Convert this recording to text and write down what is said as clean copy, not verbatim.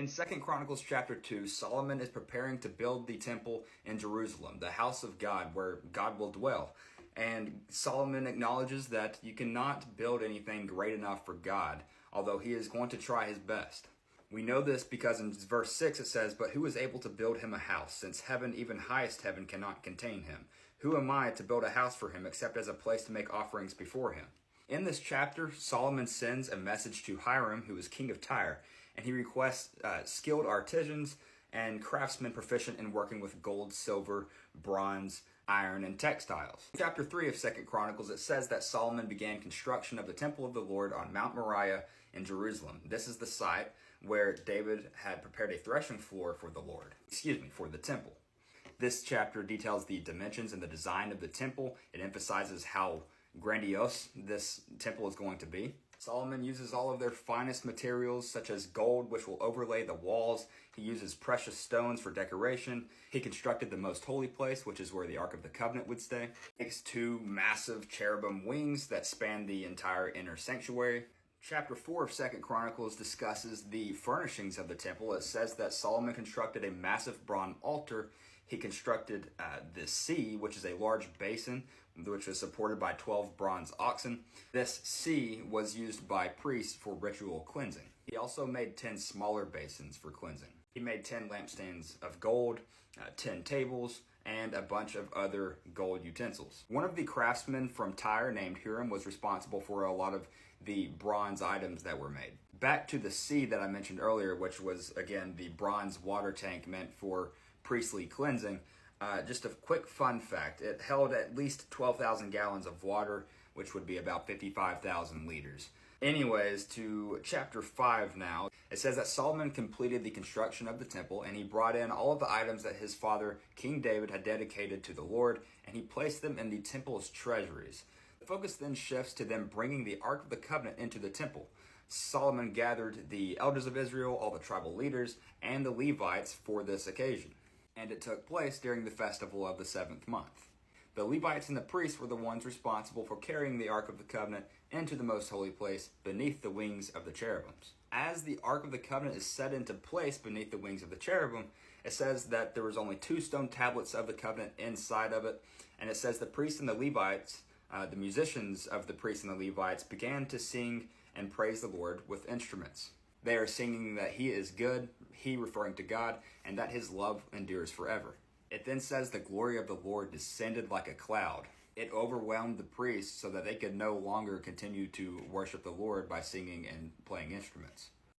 In 2 Chronicles chapter 2, Solomon is preparing to build the temple in Jerusalem, the house of God, where God will dwell. And Solomon acknowledges that you cannot build anything great enough for God, although he is going to try his best. We know this because in verse 6 it says, "But who is able to build him a house, since heaven, even highest heaven, cannot contain him? Who am I to build a house for him, except as a place to make offerings before him?" In this chapter, Solomon sends a message to Hiram, who is king of Tyre, and he requests skilled artisans and craftsmen proficient in working with gold, silver, bronze, iron, and textiles. In chapter 3 of 2 Chronicles, it says that Solomon began construction of the temple of the Lord on Mount Moriah in Jerusalem. This is the site where David had prepared a threshing floor for the temple. This chapter details the dimensions and the design of the temple. It emphasizes how grandiose this temple is going to be. Solomon uses all of their finest materials, such as gold, which will overlay the walls. He uses precious stones for decoration. He constructed the most holy place, which is where the Ark of the Covenant would stay. He makes two massive cherubim wings that span the entire inner sanctuary. Chapter 4 of 2 Chronicles discusses the furnishings of the temple. It says that Solomon constructed a massive bronze altar. He constructed the sea, which is a large basin, which was supported by 12 bronze oxen. This sea was used by priests for ritual cleansing. He also made 10 smaller basins for cleansing. He made 10 lampstands of gold, 10 tables, and a bunch of other gold utensils. One of the craftsmen from Tyre named Hiram was responsible for a lot of the bronze items that were made. Back to the sea that I mentioned earlier, which was, again, the bronze water tank meant for priestly cleansing. Just a quick fun fact, it held at least 12,000 gallons of water, which would be about 55,000 liters. Anyways, to chapter 5 now. It says that Solomon completed the construction of the temple, and he brought in all of the items that his father, King David, had dedicated to the Lord, and he placed them in the temple's treasuries. The focus then shifts to them bringing the Ark of the Covenant into the temple. Solomon gathered the elders of Israel, all the tribal leaders, and the Levites for this occasion. And it took place during the festival of the 7th month. The Levites and the priests were the ones responsible for carrying the Ark of the Covenant into the most holy place beneath the wings of the cherubims. As the Ark of the Covenant is set into place beneath the wings of the cherubim, it says that there was only 2 stone tablets of the covenant inside of it, and it says the priests and the Levites, the musicians of the priests and the Levites, began to sing and praise the Lord with instruments. They are singing that he is good, he referring to God, and that his love endures forever. It then says the glory of the Lord descended like a cloud. It overwhelmed the priests so that they could no longer continue to worship the Lord by singing and playing instruments.